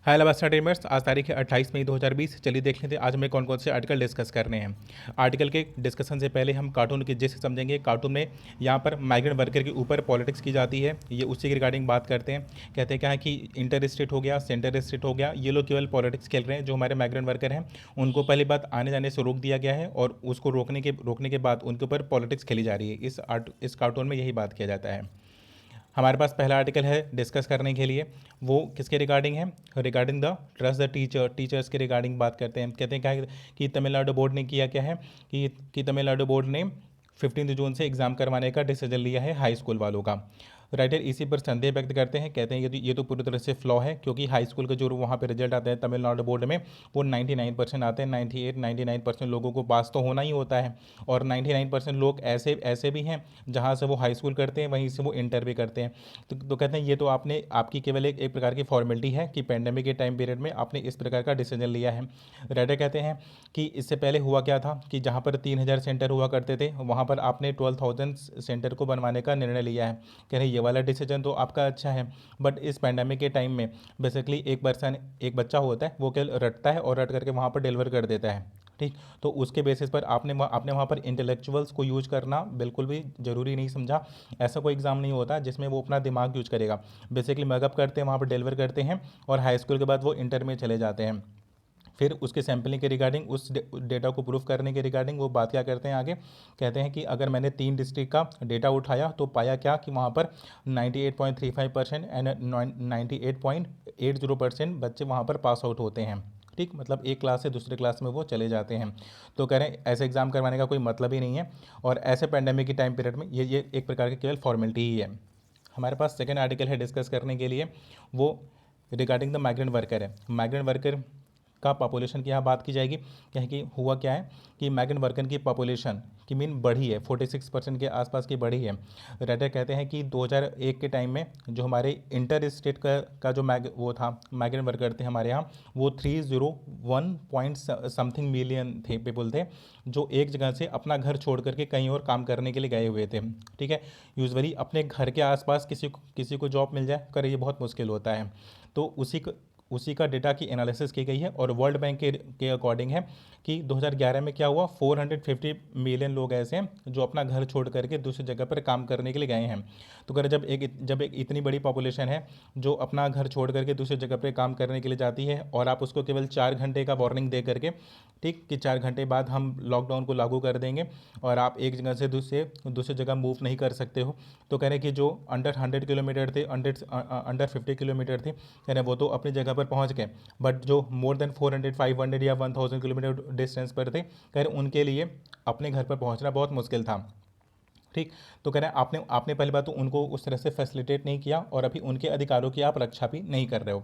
हाय नमस्ते टीमर्स। आज तारीख है 28 मई 2020। चलिए देख लेते हैं आज हमें कौन कौन से आर्टिकल डिस्कस करने हैं। आर्टिकल के डिस्कशन से पहले हम कार्टून के जैसे समझेंगे। कार्टून में यहाँ पर माइग्रेंट वर्कर के ऊपर पॉलिटिक्स की जाती है, ये उसी के रिगार्डिंग बात करते हैं। कहते हैं क्या है कि इंटर स्टेट हो गया, सेंटर स्टेट हो गया, ये लोग केवल पॉलिटिक्स खेल रहे हैं। जो हमारे माइग्रेंट वर्कर हैं उनको पहली बात आने जाने से रोक दिया गया है और उसको रोकने के बाद उनके ऊपर पॉलिटिक्स खेली जा रही है। इस कार्टून में यही बात किया जाता है। हमारे पास पहला आर्टिकल है डिस्कस करने के लिए, वो किसके रिगार्डिंग है? Regarding the trust the teachers के रिगार्डिंग बात करते हैं। कहते हैं क्या है कि तमिलनाडु बोर्ड ने किया क्या है कि तमिलनाडु बोर्ड ने 15 जून से एग्ज़ाम करवाने का डिसीजन लिया है हाई स्कूल वालों का। राइटर इसी पर संदेह व्यक्त करते हैं। कहते हैं ये तो पूरी तरह से फ्लॉ है, क्योंकि हाई स्कूल का जो वहाँ पे रिजल्ट आता है तमिलनाडु बोर्ड में वो 99% आते हैं। 99% लोगों को पास तो होना ही होता है, और 99% लोग ऐसे ऐसे भी हैं जहाँ से वो हाई स्कूल करते हैं वहीं से वो इंटर भी करते हैं। तो कहते हैं ये तो आपकी केवल एक प्रकार की फॉर्मेलिटी है कि पेंडेमिक के टाइम पीरियड में आपने इस प्रकार का डिसीजन लिया है। राइटर कहते हैं कि इससे पहले हुआ क्या था कि जहाँ पर 3000 सेंटर हुआ करते थे वहाँ पर आपने 12,000 सेंटर को बनवाने का निर्णय लिया है। कह रहे ये वाला डिसीजन तो आपका अच्छा है, बट इस पैंडमिक के टाइम में बेसिकली एक बच्चा होता है वो केवल रटता है और रट करके वहाँ पर डिलीवर कर देता है। ठीक, तो उसके बेसिस पर आपने वहाँ पर इंटेलेक्चुअल्स को यूज करना बिल्कुल भी ज़रूरी नहीं समझा। ऐसा कोई एग्ज़ाम नहीं होता जिसमें वो अपना दिमाग यूज करेगा। बेसिकली मगअप करते हैं, वहाँ पर डिलीवर करते हैं और हाई स्कूल के बाद वो इंटर में चले जाते हैं। फिर उसके सैम्पलिंग के रिगार्डिंग, उस डेटा को प्रूफ करने के रिगार्डिंग वो बात क्या करते हैं आगे। कहते हैं कि अगर मैंने 3 डिस्ट्रिक्ट का डेटा उठाया तो पाया क्या कि वहाँ पर 98.35% एंड 98.80% बच्चे वहाँ पर पास आउट होते हैं। ठीक, मतलब एक क्लास से दूसरे क्लास में वो चले जाते हैं। तो कह रहे हैं ऐसे एग्ज़ाम करवाने का कोई मतलब ही नहीं है, और ऐसे पेंडेमिक के टाइम पीरियड में ये एक प्रकार की केवल फॉर्मेलिटी ही है। हमारे पास सेकेंड आर्टिकल है डिस्कस करने के लिए, वो रिगार्डिंग द माइग्रेंट वर्कर है। माइग्रेंट वर्कर का पॉपुलेशन की यहाँ बात की जाएगी। क्या है कि हुआ क्या है कि मैग्रेंट वर्कर की पॉपुलेशन की मीन बढ़ी है, 46% के आसपास की बढ़ी है। राइटर कहते हैं कि 2001 के टाइम में जो हमारे इंटर स्टेट का जो वो था मैग्रेंट वर्कर थे हमारे यहाँ, वो 301 पॉइंट समथिंग मिलियन थे, पीपल थे जो एक जगह से अपना घर छोड़ करके कहीं और काम करने के लिए गए हुए थे। ठीक है, यूजुअली अपने घर के आसपास किसी को जॉब मिल जाए कर ये बहुत मुश्किल होता है। तो उसी का डेटा की एनालिसिस की गई है, और वर्ल्ड बैंक के अकॉर्डिंग है कि 2011 में क्या हुआ, 450 मिलियन लोग ऐसे हैं जो अपना घर छोड़ करके दूसरी जगह पर काम करने के लिए गए हैं। तो अगर जब एक इतनी बड़ी पॉपुलेशन है जो अपना घर छोड़ करके दूसरी जगह पर काम करने के लिए जाती है, और आप उसको केवल 4 घंटे का वार्निंग दे करके, ठीक, कि 4 घंटे बाद हम लॉकडाउन को लागू कर देंगे और आप एक जगह से दूसरी जगह मूव नहीं कर सकते हो। तो कह रहे हैं कि जो अंडर 100 किलोमीटर थे, अंडर 50 किलोमीटर थे, कह रहे हैं वो तो अपनी जगह पर पहुंच गए, बट जो मोर देन 400 500 या 1000 किलोमीटर डिस्टेंस पर थे, कह रहे उनके लिए अपने घर पर पहुंचना बहुत मुश्किल था। ठीक, तो कह रहे हैं आपने पहली बात तो उनको उस तरह से फैसिलिटेट नहीं किया, और अभी उनके अधिकारों की आप रक्षा भी नहीं कर रहे हो।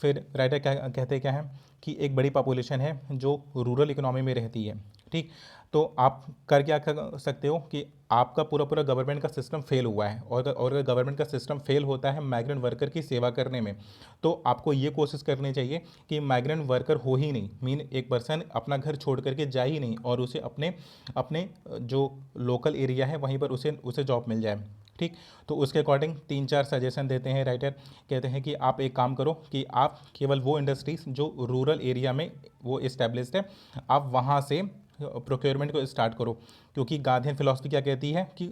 फिर राइटर क्या कहते क्या है कि एक बड़ी पॉपुलेशन है जो रूरल इकोनॉमी में रहती है। ठीक, तो आप क्या कर सकते हो कि आपका पूरा गवर्नमेंट का सिस्टम फेल हुआ है, और अगर गवर्नमेंट का सिस्टम फेल होता है माइग्रेंट वर्कर की सेवा करने में, तो आपको ये कोशिश करनी चाहिए कि माइग्रेंट वर्कर हो ही नहीं, मीन एक पर्सन अपना घर छोड़ करके जाए ही नहीं, और उसे अपने अपने जो लोकल एरिया है वहीं पर उसे उसे जॉब मिल जाए। ठीक, तो उसके अकॉर्डिंग 3-4 सजेशन देते हैं राइटर। कहते हैं कि आप एक काम करो कि आप केवल वो इंडस्ट्रीज जो रूरल एरिया में वो इस्टेब्लिश्ड है, आप वहाँ से प्रोक्योरमेंट को स्टार्ट करो, क्योंकि गांधीयन फिलॉसफी क्या कहती है कि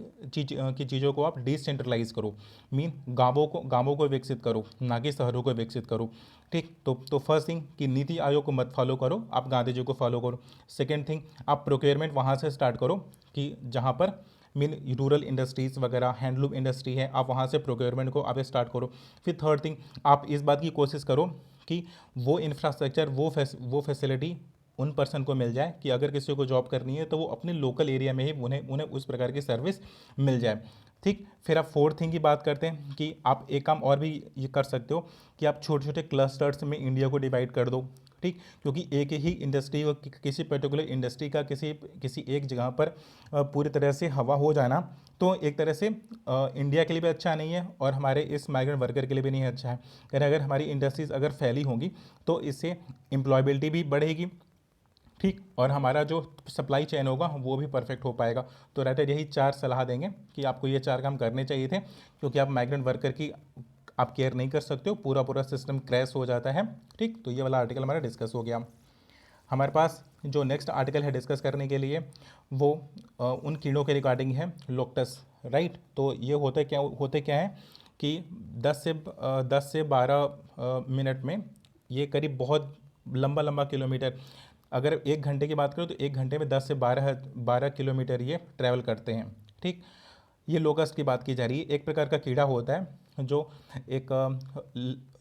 चीज़ों को आप डिसेंट्रलाइज करो, मीन गांवों को विकसित करो, ना कि शहरों को विकसित करो। ठीक, तो फर्स्ट थिंग कि नीति आयोग को मत फॉलो करो, आप गांधी जी को फॉलो करो। सेकेंड थिंग, आप प्रोक्योरमेंट वहाँ से स्टार्ट करो कि जहाँ पर मीन रूरल इंडस्ट्रीज़ वगैरह, हैंडलूम इंडस्ट्री है, आप वहाँ से प्रोक्योरमेंट को आप स्टार्ट करो। फिर थर्ड थिंग, आप इस बात की कोशिश करो कि वो इंफ्रास्ट्रक्चर, वो फैसिलिटी उन पर्सन को मिल जाए कि अगर किसी को जॉब करनी है तो वो अपने लोकल एरिया में ही उन्हें उन्हें उस प्रकार की सर्विस मिल जाए। ठीक, फिर आप फोर्थ थिंग की बात करते हैं कि आप एक काम और भी ये कर सकते हो कि आप छोटे छोटे क्लस्टर्स में इंडिया को डिवाइड कर दो। ठीक, क्योंकि एक ही इंडस्ट्री और किसी पर्टिकुलर इंडस्ट्री का किसी एक जगह पर पूरी तरह से हवा हो जाना, तो एक तरह से इंडिया के लिए भी अच्छा नहीं है, और हमारे इस माइग्रेंट वर्कर के लिए भी नहीं अच्छा है। अगर हमारी इंडस्ट्रीज़ अगर फैली होंगी तो इससे एम्प्लॉयबिलिटी भी बढ़ेगी। ठीक, और हमारा जो सप्लाई चेन होगा वो भी परफेक्ट हो पाएगा। तो राइटर यही 4 सलाह देंगे कि आपको ये 4 काम करने चाहिए थे, क्योंकि आप माइग्रेंट वर्कर की आप केयर नहीं कर सकते हो, पूरा पूरा सिस्टम क्रैश हो जाता है। ठीक, तो ये वाला आर्टिकल हमारा डिस्कस हो गया। हमारे पास जो नेक्स्ट आर्टिकल है डिस्कस करने के लिए वो उन कीड़ों के रिगार्डिंग है, लोकटस, राइट। तो ये होते क्या है कि 10 से 12 मिनट में ये करीब बहुत लंबा लंबा किलोमीटर, अगर 1 घंटे की बात करो तो 1 घंटे में 10 से 12 किलोमीटर ये ट्रैवल करते हैं। ठीक, ये लोकस्ट की बात की जा रही है। एक प्रकार का कीड़ा होता है जो एक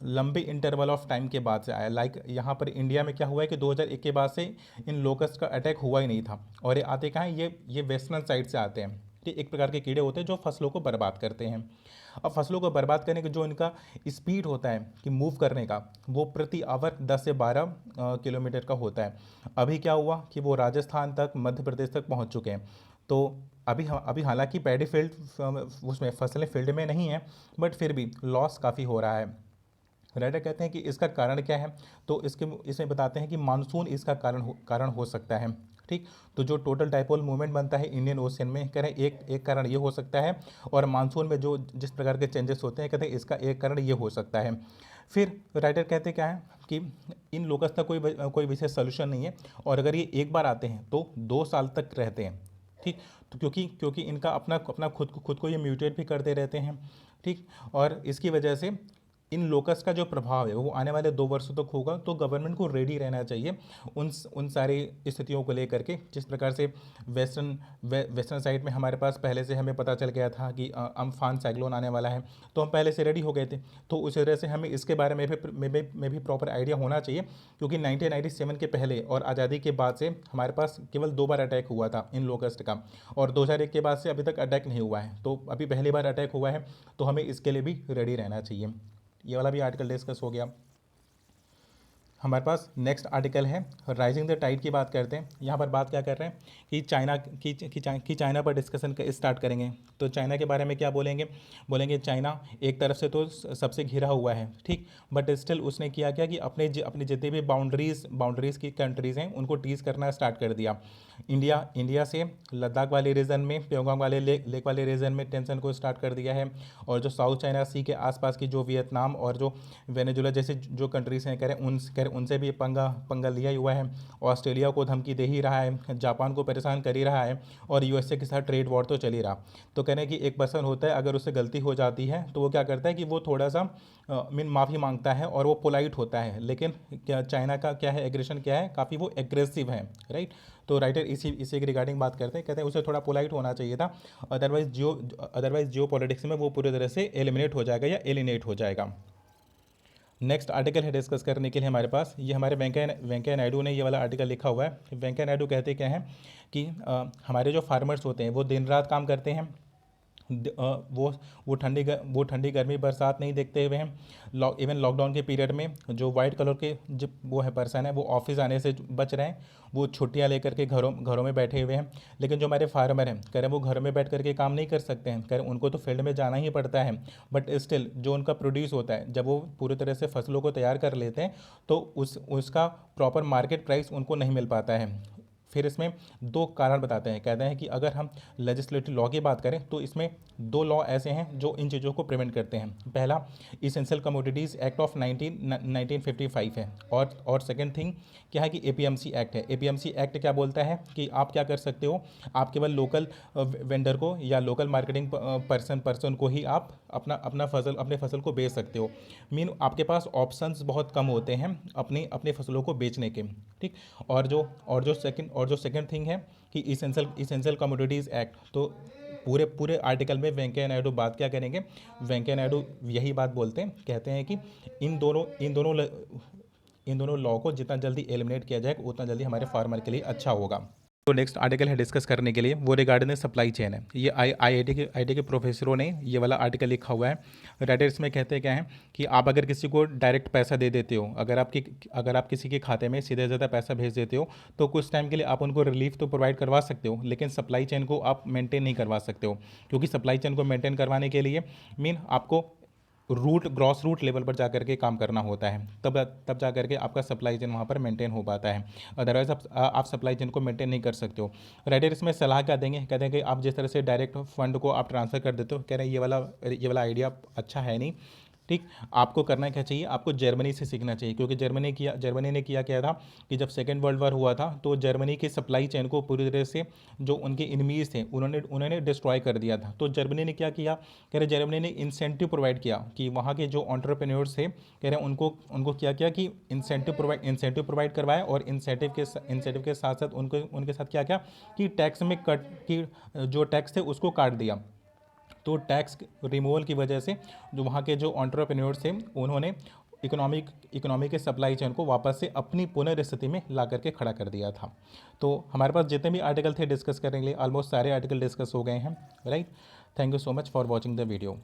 लंबे इंटरवल ऑफ टाइम के बाद से आया। लाइक यहाँ पर इंडिया में क्या हुआ है कि 2001 के बाद से इन लोकस्ट का अटैक हुआ ही नहीं था। और ये आते कहाँ हैं, ये वेस्टर्न साइड से आते हैं। ठीक, एक प्रकार के कीड़े होते हैं जो फसलों को बर्बाद करते हैं। अब फसलों को बर्बाद करने का जो इनका स्पीड होता है कि मूव करने का, वो प्रति आवर 10 से 12 किलोमीटर का होता है। अभी क्या हुआ कि वो राजस्थान तक, मध्य प्रदेश तक पहुंच चुके हैं। तो अभी हालांकि पैडी फील्ड उसमें फसलें फील्ड में नहीं है, बट फिर भी लॉस काफ़ी हो रहा है। राइटर कहते हैं कि इसका कारण क्या है, तो इसमें बताते हैं कि मानसून इसका कारण हो सकता है। ठीक, तो जो टोटल डाइपोल मूवमेंट बनता है इंडियन ओशन में, कह रहे हैं एक कारण ये हो सकता है। और मानसून में जो जिस प्रकार के चेंजेस होते हैं, कहते हैं इसका एक कारण ये हो सकता है। फिर राइटर कहते क्या है कि इन लोकस का कोई विशेष सोल्यूशन नहीं है, और अगर ये एक बार आते हैं तो 2 साल तक रहते हैं। ठीक, तो क्योंकि इनका अपना खुद को ये म्यूटेट भी करते रहते हैं। ठीक, और इसकी वजह से इन लोकस का जो प्रभाव है वो आने वाले 2 वर्षों तक होगा। तो गवर्नमेंट को रेडी रहना चाहिए उन सारी स्थितियों को लेकर के। जिस प्रकार से वेस्टर्न साइड में हमारे पास पहले से हमें पता चल गया था कि अम्फान साइक्लोन आने वाला है, तो हम पहले से रेडी हो गए थे। तो उस वजह से हमें इसके बारे में भी प्रॉपर आइडिया होना चाहिए, क्योंकि 1997 के पहले और आज़ादी के बाद से हमारे पास केवल 2 बार अटैक हुआ था इन लोकस्ट का, और 2001 के बाद से अभी तक अटैक नहीं हुआ है। तो अभी पहली बार अटैक हुआ है, तो हमें इसके लिए भी रेडी रहना चाहिए। ये वाला भी आर्टिकल डिस्कस हो गया। हमारे पास नेक्स्ट आर्टिकल है राइजिंग द टाइड की बात करते हैं। यहाँ पर बात क्या कर रहे हैं कि चाइना पर डिस्कशन स्टार्ट करेंगे। तो चाइना के बारे में क्या बोलेंगे चाइना एक तरफ से तो सबसे घिरा हुआ है, ठीक, बट स्टिल उसने किया क्या कि अपने जितने भी बाउंड्रीज की कंट्रीज़ हैं उनको टीज करना स्टार्ट कर दिया। इंडिया से लद्दाख वाले रीजन में, प्योंगयांग वाले लेक वाले रीजन में टेंशन को स्टार्ट कर दिया है। और जो साउथ चाइना सी के आसपास की जो वियतनाम और जो वेनेजुला जैसे जो कंट्रीज़ हैं, कह रहे उनसे भी पंगा लिया हुआ है। ऑस्ट्रेलिया को धमकी दे ही रहा है, जापान को परेशान कर ही रहा है, और यूएसए के साथ ट्रेड वॉर तो चल ही रहा। तो कहने कि एक पर्सन होता है, अगर उससे गलती हो जाती है तो वो क्या करता है कि वो थोड़ा सा माफ़ी मांगता है और वो पोलाइट होता है। लेकिन क्या चाइना का क्या है, एग्रेशन क्या है, काफ़ी वो एग्रेसिव है, राइट। तो राइटर इसी के रिगार्डिंग बात करते हैं, कहते हैं उसे थोड़ा पोलाइट होना चाहिए था, अदरवाइज जियो पॉलिटिक्स में वो पूरी तरह से एलिमिनेट हो जाएगा या एलिनेट हो जाएगा। नेक्स्ट आर्टिकल है डिस्कस करने के लिए हमारे पास, ये हमारे वेंकैया नायडू ने ये वाला आर्टिकल लिखा हुआ है। वेंकैया नायडू कहते क्या हैं कि हमारे जो फार्मर्स होते हैं वो दिन रात काम करते हैं, वो ठंडी गर्मी बरसात नहीं देखते हुए हैं। इवन लॉकडाउन के पीरियड में जो वाइट कलर के जो वो है पर्सन है, वो ऑफिस आने से बच रहे हैं, वो छुट्टियां लेकर के घरों में बैठे हुए हैं। लेकिन जो हमारे फार्मर हैं, कह रहे हैं वो घर में बैठ करके काम नहीं कर सकते हैं, कह रहे उनको तो फील्ड में जाना ही पड़ता है। बट स्टिल जो उनका प्रोड्यूस होता है, जब वो पूरी तरह से फसलों को तैयार कर लेते हैं तो उसका प्रॉपर मार्केट प्राइस उनको नहीं मिल पाता है। फिर इसमें 2 कारण बताते हैं, कहते हैं कि अगर हम लेजिस्लेटिव लॉ की बात करें तो इसमें 2 लॉ ऐसे हैं जो इन चीज़ों को प्रिवेंट करते हैं। पहला इसेंशियल कमोडिटीज़ एक्ट ऑफ 1955 है, और सेकंड थिंग क्या है कि एपीएमसी एक्ट है। एपीएमसी एक्ट क्या बोलता है कि आप क्या कर सकते हो, आप केवल लोकल वेंडर को या लोकल मार्केटिंग पर्सन को ही आप अपने फसल को बेच सकते हो। मीन आपके पास ऑप्शंस बहुत कम होते हैं अपनी फसलों को बेचने के, ठीक। और जो सेकंड थिंग है कि इसेंशियल कमोडिटीज़ एक्ट। तो पूरे आर्टिकल में वेंकैया नायडू बात क्या करेंगे, वेंकैया नायडू यही बात बोलते हैं, कहते हैं कि इन दोनों लॉ को जितना जल्दी एलिमिनेट किया जाए उतना जल्दी हमारे फार्मर के लिए अच्छा होगा। तो नेक्स्ट आर्टिकल है डिस्कस करने के लिए, वो रिगार्डिंग सप्लाई चेन है। ये आईआईटी के प्रोफेसरों ने ये वाला आर्टिकल लिखा हुआ है। राइटर इसमें कहते क्या हैं कि आप अगर किसी को डायरेक्ट पैसा दे देते हो, अगर आप किसी के खाते में सीधे ज़्यादा पैसा भेज देते हो, तो कुछ टाइम के लिए आप उनको रिलीफ तो प्रोवाइड करवा सकते हो, लेकिन सप्लाई चेन को आप मेंटेन नहीं करवा सकते हो। क्योंकि सप्लाई चेन को मेंटेन करवाने के लिए आपको ग्रॉस रूट लेवल पर जा करके काम करना होता है, तब जा करके आपका सप्लाई चेन वहाँ पर मेंटेन हो पाता है। अदरवाइज आप सप्लाई चेन को मेंटेन नहीं कर सकते हो। राइटर इसमें सलाह क्या देंगे, कहते हैं कि आप जिस तरह से डायरेक्ट फंड को आप ट्रांसफ़र कर देते हो, कह रहे हैं ये वाला आइडिया अच्छा है नहीं। ठीक। आपको करना क्या चाहिए, आपको जर्मनी से सीखना चाहिए, क्योंकि जर्मनी ने किया क्या था कि जब सेकेंड वर्ल्ड वॉर हुआ था तो जर्मनी की सप्लाई चेन को पूरी तरह से जो उनके इनमीज थे उन्होंने डिस्ट्रॉय कर दिया था। तो जर्मनी ने क्या किया, कह रहे जर्मनी ने इंसेंटिव प्रोवाइड किया कि वहाँ के जो एंटरप्रेन्योर्स थे, कह रहे उनको उनको क्या किया कि इंसेंटिव प्रोवाइड करवाया, और इंसेंटिव के साथ साथ उनको उनके साथ क्या किया कि टैक्स में कट की जो टैक्स थे उसको काट दिया। तो टैक्स रिमूवल की वजह से जो वहाँ के जो एंटरप्रेन्योर्स थे उन्होंने इकोनॉमी के सप्लाई चेन को वापस से अपनी पुनर्स्थिति में ला करके खड़ा कर दिया था। तो हमारे पास जितने भी आर्टिकल थे डिस्कस करने के लिए ऑलमोस्ट सारे आर्टिकल डिस्कस हो गए हैं, right. Thank you so much for watching the video.